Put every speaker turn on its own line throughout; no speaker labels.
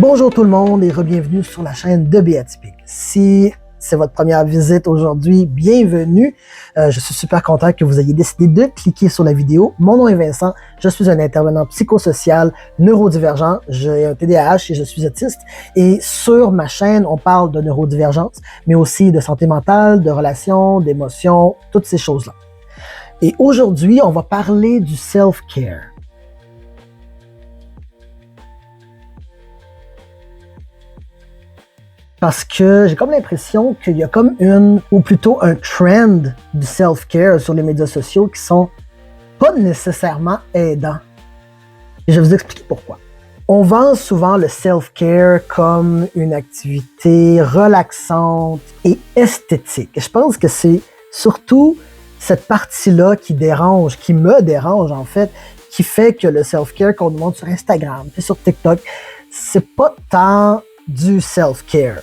Bonjour tout le monde et re-bienvenue sur la chaîne de Beatipic. Si c'est votre première visite aujourd'hui, bienvenue. Je suis super content que vous ayez décidé de cliquer sur la vidéo. Mon nom est Vincent, je suis un intervenant psychosocial, neurodivergent, j'ai un TDAH et je suis autiste. Et sur ma chaîne, on parle de neurodivergence, mais aussi de santé mentale, de relations, d'émotions, toutes ces choses-là. Et aujourd'hui, on va parler du self-care. Parce que j'ai comme l'impression qu'il y a comme ou plutôt un trend du self-care sur les médias sociaux qui sont pas nécessairement aidants. Et je vais vous expliquer pourquoi. On vend souvent le self-care comme une activité relaxante et esthétique. Et je pense que c'est surtout cette partie-là qui dérange, qui me dérange en fait, qui fait que le self-care qu'on nous montre sur Instagram et sur TikTok, c'est pas tant du self-care.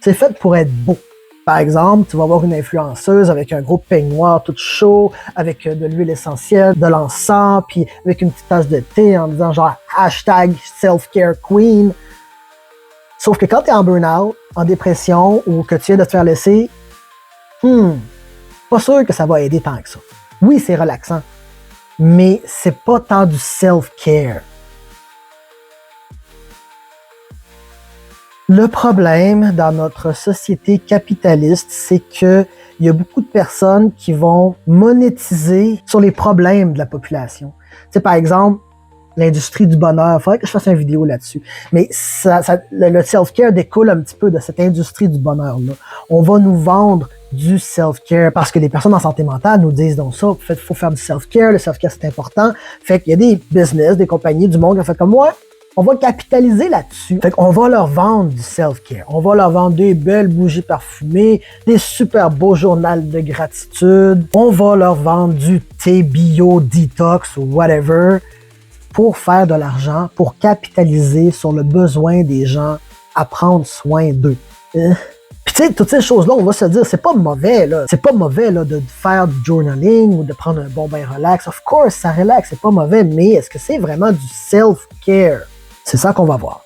C'est fait pour être beau. Par exemple, tu vas voir une influenceuse avec un gros peignoir tout chaud, avec de l'huile essentielle, de l'encens, puis avec une petite tasse de thé en disant genre hashtag self-care queen. Sauf que quand tu es en burn-out, en dépression ou que tu viens de te faire laisser, pas sûr que ça va aider tant que ça. Oui, c'est relaxant, mais c'est pas tant du self-care. Le problème dans notre société capitaliste, c'est que il y a beaucoup de personnes qui vont monétiser sur les problèmes de la population. Tu sais, par exemple, l'industrie du bonheur. Il faudrait que je fasse une vidéo là-dessus. Mais le self-care découle un petit peu de cette industrie du bonheur-là. On va nous vendre du self-care parce que les personnes en santé mentale nous disent donc ça. Il faut faire du self-care. Le self-care, c'est important. Fait qu'il y a des business, des compagnies, du monde qui ont fait comme moi. On va capitaliser là-dessus. Fait qu'on va leur vendre du self-care. On va leur vendre des belles bougies parfumées, des super beaux journaux de gratitude. On va leur vendre du thé bio, detox ou whatever pour faire de l'argent, pour capitaliser sur le besoin des gens à prendre soin d'eux. Puis tu sais, toutes ces choses-là, on va se dire, c'est pas mauvais, là. C'est pas mauvais, là, de faire du journaling ou de prendre un bon bain relax. Of course, ça relaxe, c'est pas mauvais, mais est-ce que c'est vraiment du self-care? C'est ça qu'on va voir.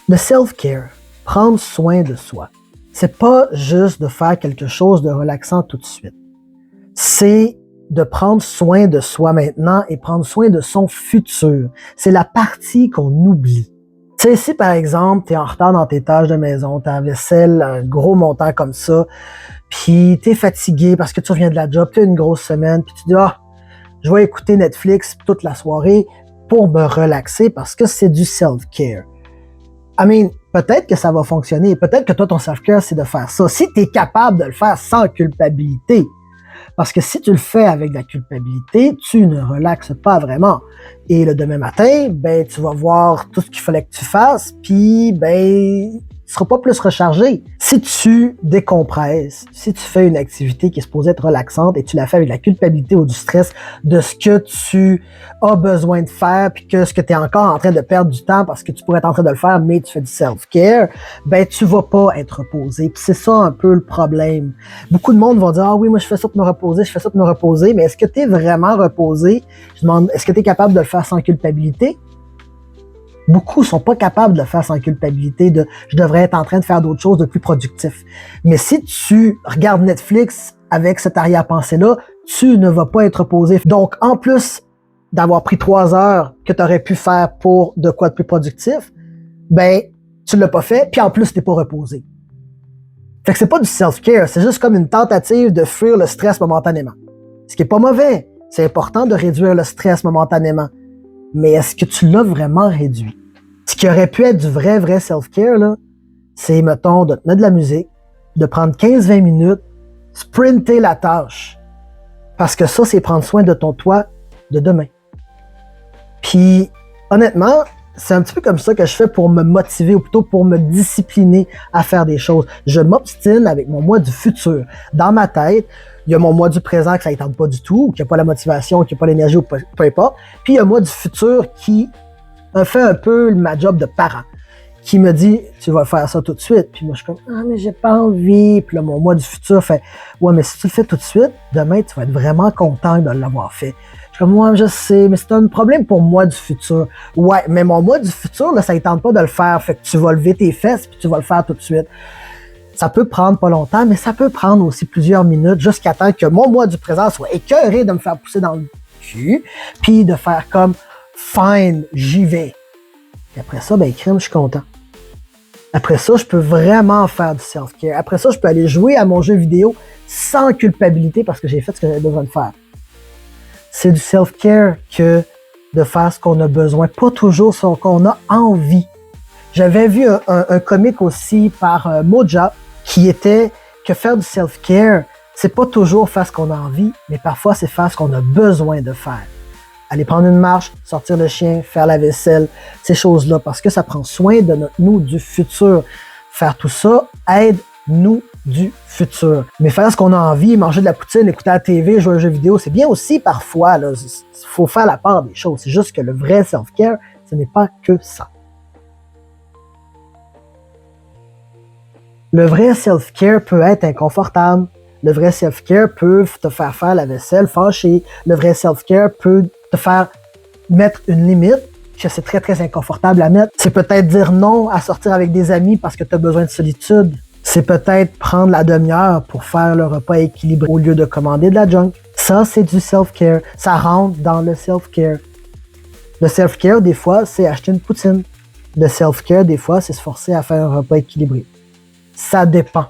Le self-care, prendre soin de soi, c'est pas juste de faire quelque chose de relaxant tout de suite. C'est de prendre soin de soi maintenant et prendre soin de son futur. C'est la partie qu'on oublie. Tu sais, si par exemple, tu es en retard dans tes tâches de maison, tu as la vaisselle, un gros montant comme ça, puis tu es fatigué parce que tu reviens de la job, tu as une grosse semaine, puis tu dis « Ah, je vais écouter Netflix toute la soirée pour me relaxer parce que c'est du self-care. » I mean, peut-être que ça va fonctionner. Peut-être que toi, ton self-care, c'est de faire ça. Si tu es capable de le faire sans culpabilité. Parce que si tu le fais avec de la culpabilité, tu ne relaxes pas vraiment. Et le demain matin, ben, tu vas voir tout ce qu'il fallait que tu fasses, puis ben, tu seras pas plus rechargé. Si tu décompresses, si tu fais une activité qui est supposée être relaxante et tu la fais avec la culpabilité ou du stress de ce que tu as besoin de faire puis que ce que tu es encore en train de perdre du temps parce que tu pourrais être en train de le faire mais tu fais du self-care, ben tu vas pas être reposé. Puis c'est ça un peu le problème. Beaucoup de monde vont dire « Ah oui, moi je fais ça pour me reposer, je fais ça pour me reposer. » Mais est-ce que tu es vraiment reposé? Je demande, est-ce que tu es capable de le faire sans culpabilité? Beaucoup sont pas capables de le faire sans culpabilité de « je devrais être en train de faire d'autres choses de plus productif ». Mais si tu regardes Netflix avec cette arrière-pensée-là, tu ne vas pas être reposé. Donc, en plus d'avoir pris 3 heures que tu aurais pu faire pour de quoi de plus productif, ben, tu l'as pas fait, puis en plus, t'es pas reposé. Fait que c'est pas du self-care, c'est juste comme une tentative de fuir le stress momentanément. Ce qui est pas mauvais. C'est important de réduire le stress momentanément. Mais est-ce que tu l'as vraiment réduit? Ce qui aurait pu être du vrai self-care, là, c'est, mettons, de te mettre de la musique, de prendre 15-20 minutes, sprinter la tâche. Parce que ça, c'est prendre soin de ton toi de demain. Puis, honnêtement, c'est un petit peu comme ça que je fais pour me motiver, ou plutôt pour me discipliner à faire des choses. Je m'obstine avec mon moi du futur. Dans ma tête, il y a mon moi du présent que ça ne tente pas du tout, ou qui n'a pas la motivation, qui n'a pas l'énergie, ou peu importe. Puis il y a moi du futur qui fait un peu ma job de parent. qui me dit « Tu vas faire ça tout de suite ». Puis moi, je suis comme « Ah, mais j'ai pas envie ». Puis là, mon moi du futur fait « Ouais, mais si tu le fais tout de suite, demain, tu vas être vraiment content de l'avoir fait. » Je suis comme « Moi, je sais, mais c'est un problème pour moi du futur. » Ouais, mais mon moi du futur, là, ça ne tente pas de le faire. Fait que tu vas lever tes fesses puis tu vas le faire tout de suite. Ça peut prendre pas longtemps, mais ça peut prendre aussi plusieurs minutes jusqu'à temps que mon moi du présent soit écœuré de me faire pousser dans le cul puis de faire comme « Fine, j'y vais. » Et après ça, ben crème, je suis content. Après ça, je peux vraiment faire du self-care. Après ça, je peux aller jouer à mon jeu vidéo sans culpabilité parce que j'ai fait ce que j'avais besoin de faire. C'est du self-care que de faire ce qu'on a besoin, pas toujours ce qu'on a envie. J'avais vu un comique aussi par Moja qui était que faire du self-care, c'est pas toujours faire ce qu'on a envie, mais parfois c'est faire ce qu'on a besoin de faire. Aller prendre une marche, sortir le chien, faire la vaisselle, ces choses-là, parce que ça prend soin de nous du futur. Faire tout ça aide nous du futur. Mais faire ce qu'on a envie, manger de la poutine, écouter la TV, jouer aux jeux vidéo, c'est bien aussi parfois. Il faut faire la part des choses. C'est juste que le vrai self-care, ce n'est pas que ça. Le vrai self-care peut être inconfortable. Le vrai self-care peut te faire la vaisselle fâchée. Le vrai self-care peut te faire mettre une limite, que c'est très, très inconfortable à mettre. C'est peut-être dire non à sortir avec des amis parce que tu as besoin de solitude. C'est peut-être prendre la demi-heure pour faire le repas équilibré au lieu de commander de la junk. Ça, c'est du self-care. Ça rentre dans le self-care. Le self-care, des fois, c'est acheter une poutine. Le self-care, des fois, c'est se forcer à faire un repas équilibré. Ça dépend.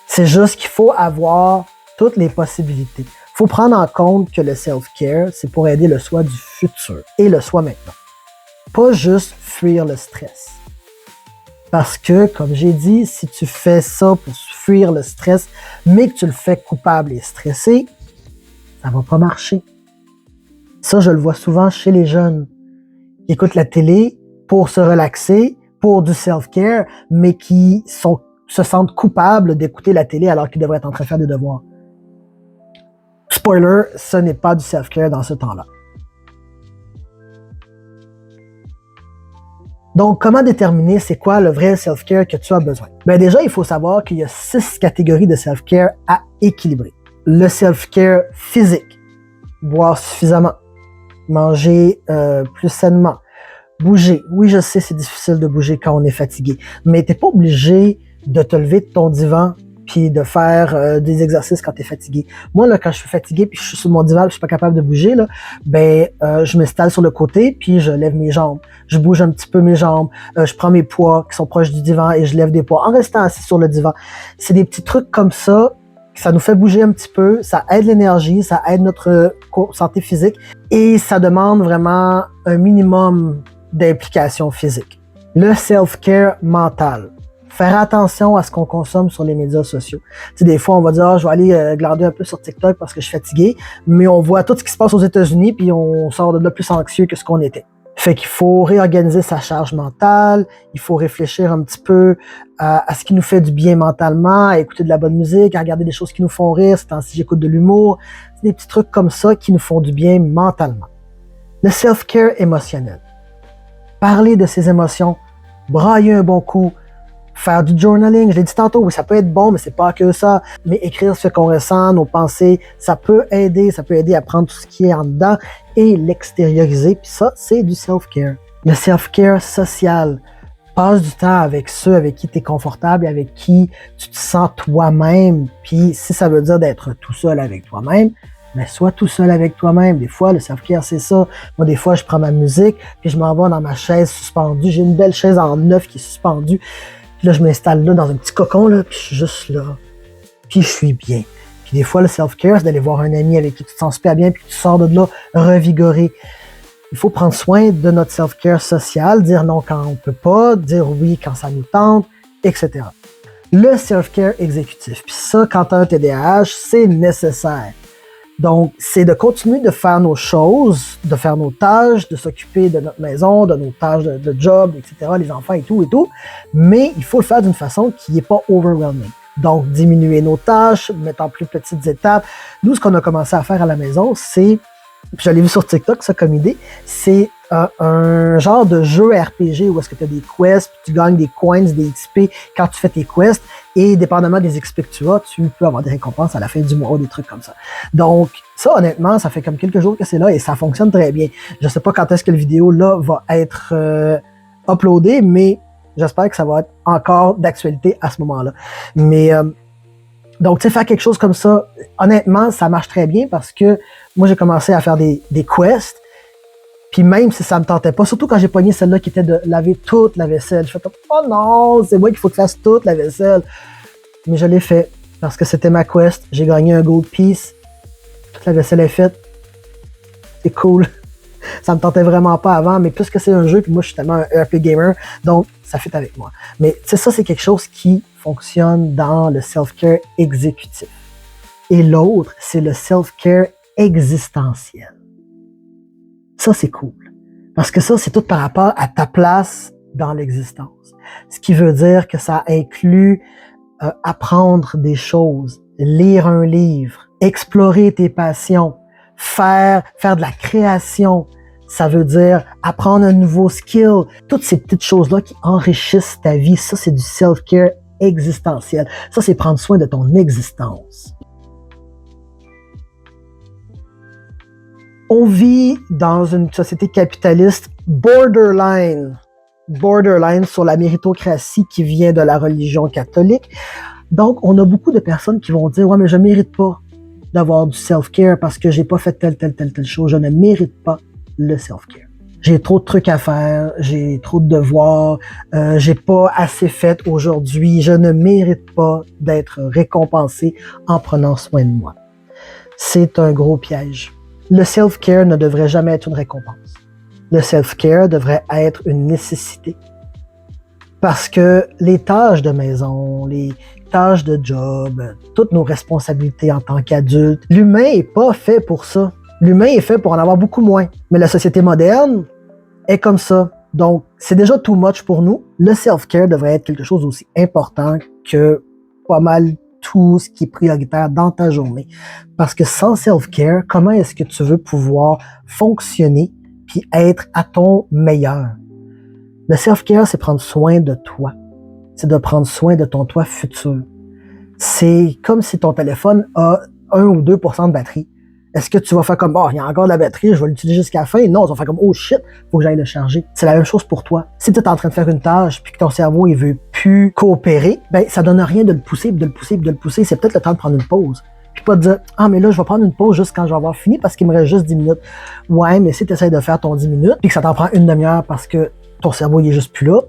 C'est juste qu'il faut avoir toutes les possibilités. Il faut prendre en compte que le self-care, c'est pour aider le soi du futur et le soi maintenant. Pas juste fuir le stress. Parce que, comme j'ai dit, si tu fais ça pour fuir le stress, mais que tu le fais coupable et stressé, ça va pas marcher. Ça, je le vois souvent chez les jeunes qui écoutent la télé pour se relaxer, pour du self-care, mais qui se sentent coupables d'écouter la télé alors qu'ils devraient être en train de faire des devoirs. Spoiler, ce n'est pas du self-care dans ce temps-là. Donc, comment déterminer c'est quoi le vrai self-care que tu as besoin? Ben déjà, il faut savoir qu'il y a 6 catégories de self-care à équilibrer. Le self-care physique, boire suffisamment, manger plus sainement, bouger. Oui, je sais, c'est difficile de bouger quand on est fatigué, mais t'es pas obligé de te lever de ton divan puis de faire des exercices quand tu es fatigué. Moi, là, quand je suis fatigué puis je suis sur mon divan puis je suis pas capable de bouger, là, je m'installe sur le côté puis je lève mes jambes. Je bouge un petit peu mes jambes. Je prends mes poids qui sont proches du divan et je lève des poids en restant assis sur le divan. C'est des petits trucs comme ça. Ça nous fait bouger un petit peu. Ça aide l'énergie. Ça aide notre santé physique. Et ça demande vraiment un minimum d'implication physique. Le self-care mental. Faire attention à ce qu'on consomme sur les médias sociaux. Tu sais, des fois, on va dire, je vais aller glander un peu sur TikTok parce que je suis fatigué, mais on voit tout ce qui se passe aux États-Unis puis on sort de là plus anxieux que ce qu'on était. Fait qu'il faut réorganiser sa charge mentale, il faut réfléchir un petit peu à ce qui nous fait du bien mentalement, à écouter de la bonne musique, à regarder des choses qui nous font rire, c'est ainsi j'écoute de l'humour, c'est des petits trucs comme ça qui nous font du bien mentalement. Le self-care émotionnel. Parler de ses émotions, brailler un bon coup, faire du journaling, je l'ai dit tantôt, oui, ça peut être bon, mais c'est pas que ça. Mais écrire ce qu'on ressent, nos pensées, ça peut aider à prendre tout ce qui est en dedans et l'extérioriser. Puis ça, c'est du self-care. Le self-care social. Passe du temps avec ceux avec qui tu es confortable, avec qui tu te sens toi-même. Puis si ça veut dire d'être tout seul avec toi-même, mais sois tout seul avec toi-même. Des fois, le self-care, c'est ça. Moi, des fois, je prends ma musique, puis je m'en vais dans ma chaise suspendue. J'ai une belle chaise en neuf qui est suspendue. Puis là, je m'installe là dans un petit cocon, là, puis je suis juste là. Puis je suis bien. Puis des fois, le self-care, c'est d'aller voir un ami avec qui tu te sens super bien, puis tu sors de là revigoré. Il faut prendre soin de notre self-care social, dire non quand on peut pas, dire oui quand ça nous tente, etc. Le self-care exécutif. Puis ça, quand tu as un TDAH, c'est nécessaire. Donc, c'est de continuer de faire nos choses, de faire nos tâches, de s'occuper de notre maison, de nos tâches de job, etc., les enfants et tout, mais il faut le faire d'une façon qui n'est pas overwhelming. Donc, diminuer nos tâches, mettre en plus petites étapes. Nous, ce qu'on a commencé à faire à la maison, c'est, puis je l'ai vu sur TikTok, ça comme idée, c'est un genre de jeu RPG où est-ce que tu as des quests, puis tu gagnes des coins, des XP quand tu fais tes quests, et dépendamment des XP que tu as, tu peux avoir des récompenses à la fin du mois ou des trucs comme ça. Donc, ça, honnêtement, ça fait comme quelques jours que c'est là et ça fonctionne très bien. Je sais pas quand est-ce que la vidéo là va être uploadée, mais j'espère que ça va être encore d'actualité à ce moment-là. Mais donc, tu sais, faire quelque chose comme ça, honnêtement, ça marche très bien parce que moi, j'ai commencé à faire des quests. Puis même si ça me tentait pas, surtout quand j'ai pogné celle-là qui était de laver toute la vaisselle, je fais comme « Oh non, c'est moi qu'il faut que je fasse toute la vaisselle. » Mais je l'ai fait parce que c'était ma quest. J'ai gagné un gold piece. Toute la vaisselle est faite. C'est cool. Ça me tentait vraiment pas avant, mais puisque c'est un jeu, puis moi je suis tellement un RP gamer, donc ça fit avec moi. Mais tu sais, ça c'est quelque chose qui fonctionne dans le self-care exécutif. Et l'autre, c'est le self-care existentiel. Ça, c'est cool. Parce que ça, c'est tout par rapport à ta place dans l'existence. Ce qui veut dire que ça inclut apprendre des choses, lire un livre, explorer tes passions, faire de la création. Ça veut dire apprendre un nouveau skill. Toutes ces petites choses-là qui enrichissent ta vie, ça, c'est du self-care existentiel. Ça, c'est prendre soin de ton existence. On vit dans une société capitaliste borderline sur la méritocratie qui vient de la religion catholique. Donc, on a beaucoup de personnes qui vont dire « Ouais, mais je mérite pas d'avoir du self-care parce que j'ai pas fait telle chose. Je ne mérite pas le self-care. J'ai trop de trucs à faire, j'ai trop de devoirs, j'ai pas assez fait aujourd'hui. Je ne mérite pas d'être récompensé en prenant soin de moi. » C'est un gros piège. Le self-care ne devrait jamais être une récompense. Le self-care devrait être une nécessité. Parce que les tâches de maison, les tâches de job, toutes nos responsabilités en tant qu'adulte, l'humain est pas fait pour ça. L'humain est fait pour en avoir beaucoup moins. Mais la société moderne est comme ça. Donc, c'est déjà too much pour nous. Le self-care devrait être quelque chose d'aussi important que pas mal tout ce qui est prioritaire dans ta journée. Parce que sans self-care, comment est-ce que tu veux pouvoir fonctionner puis être à ton meilleur? Le self-care, c'est prendre soin de toi. C'est de prendre soin de ton toi futur. C'est comme si ton téléphone a 1 ou 2% de batterie. Est-ce que tu vas faire comme « Oh, il y a encore de la batterie, je vais l'utiliser jusqu'à la fin? » Non, tu vas faire comme « Oh shit, faut que j'aille le charger. » C'est la même chose pour toi. Si tu es en train de faire une tâche puis que ton cerveau il veut plus coopérer, ben ça donne rien de le pousser, de le pousser, de le pousser. C'est peut-être le temps de prendre une pause. Puis pas de dire « Ah, mais là, je vais prendre une pause juste quand je vais avoir fini parce qu'il me reste juste 10 minutes. » Ouais, mais si tu essaies de faire ton 10 minutes puis que ça t'en prend une demi-heure parce que ton cerveau il est juste plus là,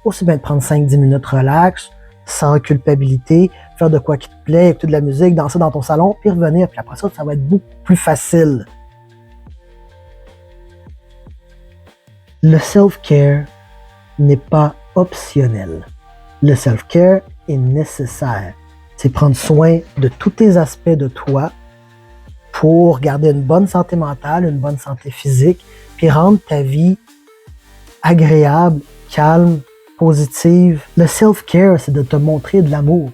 aussi bien de prendre 5-10 minutes relax, sans culpabilité, faire de quoi qui te plaît, écouter de la musique, danser dans ton salon, puis revenir. Puis après ça, ça va être beaucoup plus facile. Le self-care n'est pas optionnel. Le self-care est nécessaire. C'est prendre soin de tous tes aspects de toi pour garder une bonne santé mentale, une bonne santé physique, puis rendre ta vie agréable, calme, positive. Le self-care, c'est de te montrer de l'amour,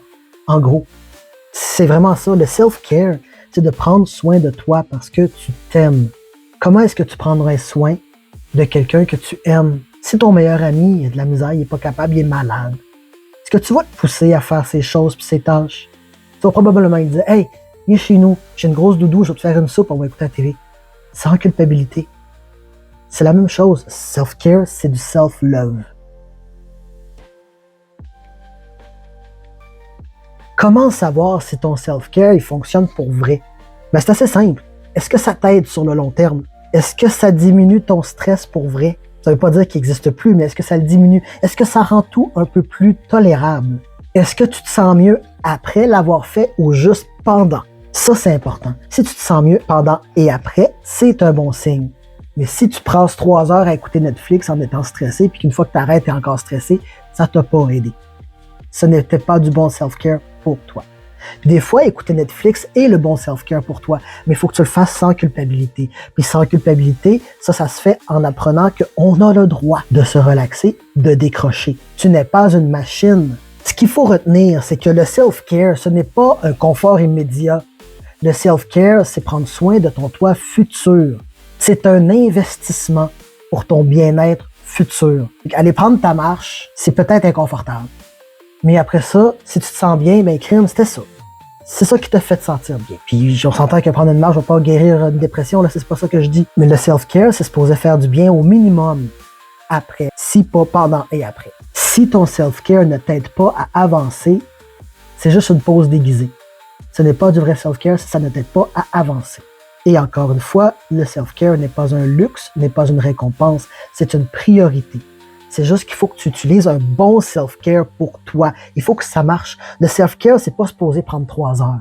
en gros. C'est vraiment ça. Le self-care, c'est de prendre soin de toi parce que tu t'aimes. Comment est-ce que tu prendrais soin de quelqu'un que tu aimes? Si ton meilleur ami il a de la misère, il n'est pas capable, il est malade, est-ce que tu vas te pousser à faire ces choses puis ces tâches? Tu vas probablement lui dire « Hey, viens chez nous, j'ai une grosse doudou, je vais te faire une soupe, on va écouter la télé. » Sans culpabilité. C'est la même chose. Self-care, c'est du self-love. Comment savoir si ton self-care il fonctionne pour vrai? Ben, c'est assez simple. Est-ce que ça t'aide sur le long terme? Est-ce que ça diminue ton stress pour vrai? Ça ne veut pas dire qu'il n'existe plus, mais est-ce que ça le diminue? Est-ce que ça rend tout un peu plus tolérable? Est-ce que tu te sens mieux après l'avoir fait ou juste pendant? Ça, c'est important. Si tu te sens mieux pendant et après, c'est un bon signe. Mais si tu passes 3 heures à écouter Netflix en étant stressé, puis qu'une fois que tu arrêtes, tu es encore stressé, ça ne t'a pas aidé. Ce n'était pas du bon self-care pour toi. Puis des fois, écouter Netflix est le bon self-care pour toi, mais il faut que tu le fasses sans culpabilité. Puis sans culpabilité, ça se fait en apprenant qu'on a le droit de se relaxer, de décrocher. Tu n'es pas une machine. Ce qu'il faut retenir, c'est que le self-care, ce n'est pas un confort immédiat. Le self-care, c'est prendre soin de ton toi futur. C'est un investissement. pour ton bien-être futur. Aller prendre ta marche, c'est peut-être inconfortable. Mais après ça, si tu te sens bien, ben crime, c'était ça. C'est ça qui te fait te sentir bien. Puis on s'entend que prendre une marche va pas guérir une dépression, là, c'est pas ça que je dis. Mais le self-care, c'est supposé faire du bien au minimum après, si pas pendant et après. Si ton self-care ne t'aide pas à avancer, c'est juste une pause déguisée. Ce n'est pas du vrai self-care si ça ne t'aide pas à avancer. Et encore une fois, le self-care n'est pas un luxe, n'est pas une récompense, c'est une priorité. C'est juste qu'il faut que tu utilises un bon self-care pour toi. Il faut que ça marche. Le self-care, c'est pas supposé prendre 3 heures.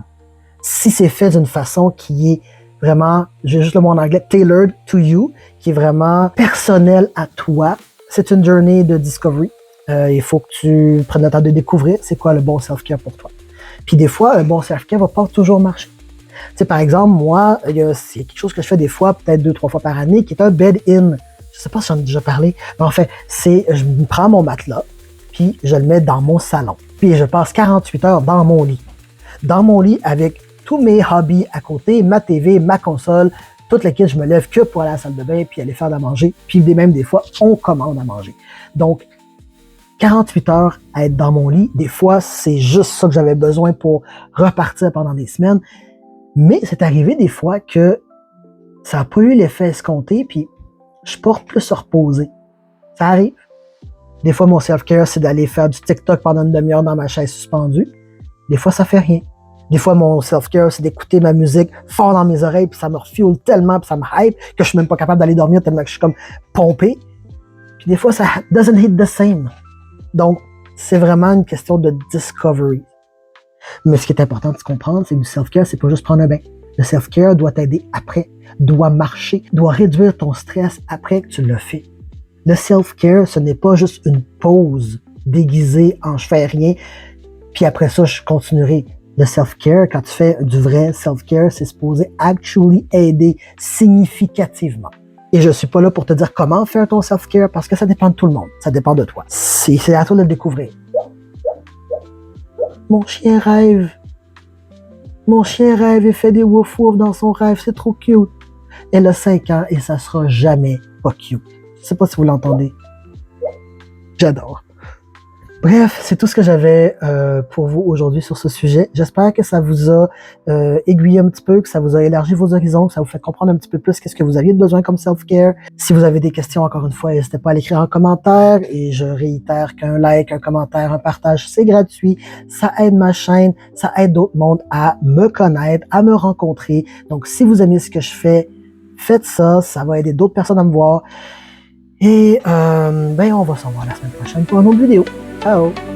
Si c'est fait d'une façon qui est vraiment, j'ai juste le mot en anglais, tailored to you, qui est vraiment personnel à toi, c'est une journée de discovery. Il faut que tu prennes le temps de découvrir c'est quoi le bon self-care pour toi. Puis des fois, un bon self-care va pas toujours marcher. Tu sais, par exemple, moi, il y a quelque chose que je fais des fois, peut-être 2-3 fois par année, qui est un bed-in. Je sais pas si j'en ai déjà parlé, mais en fait, je prends mon matelas, puis je le mets dans mon salon. Puis je passe 48 heures dans mon lit. Dans mon lit avec tous mes hobbies à côté, ma TV, ma console, toute laquelle je me lève que pour aller à la salle de bain, puis aller faire à manger, puis même des fois, on commande à manger. Donc, 48 heures à être dans mon lit, des fois, c'est juste ça que j'avais besoin pour repartir pendant des semaines. Mais c'est arrivé des fois que ça n'a pas eu l'effet escompté, puis je porte plus à reposer. Ça arrive. Des fois, mon self-care, c'est d'aller faire du TikTok pendant une demi-heure dans ma chaise suspendue. Des fois, ça fait rien. Des fois, mon self-care, c'est d'écouter ma musique fort dans mes oreilles, puis ça me refuel tellement, puis ça me hype, que je suis même pas capable d'aller dormir tellement que je suis comme pompé. Puis des fois, ça doesn't hit the same. Donc, c'est vraiment une question de discovery. Mais ce qui est important de comprendre, c'est que du self-care, c'est pas juste prendre un bain. Le self-care doit t'aider après, doit marcher, doit réduire ton stress après que tu l'as fait. Le self-care, ce n'est pas juste une pause déguisée en je fais rien, puis après ça, je continuerai. Le self-care, quand tu fais du vrai self-care, c'est supposé actually aider significativement. Et je suis pas là pour te dire comment faire ton self-care parce que ça dépend de tout le monde. Ça dépend de toi. C'est à toi de le découvrir. Mon chien rêve. Mon chien rêve et fait des wouf wouf dans son rêve. C'est trop cute. Elle a 5 ans et ça sera jamais pas cute. Je sais pas si vous l'entendez. J'adore. Bref, c'est tout ce que j'avais pour vous aujourd'hui sur ce sujet. J'espère que ça vous a aiguillé un petit peu, que ça vous a élargi vos horizons, que ça vous fait comprendre un petit peu plus qu'est-ce que vous aviez de besoin comme self-care. Si vous avez des questions, encore une fois, n'hésitez pas à l'écrire en commentaire. Et je réitère qu'un like, un commentaire, un partage, c'est gratuit. Ça aide ma chaîne, ça aide d'autres mondes à me connaître, à me rencontrer. Donc, si vous aimez ce que je fais, faites ça. Ça va aider d'autres personnes à me voir. Et on va se revoir la semaine prochaine pour une autre vidéo. Ciao!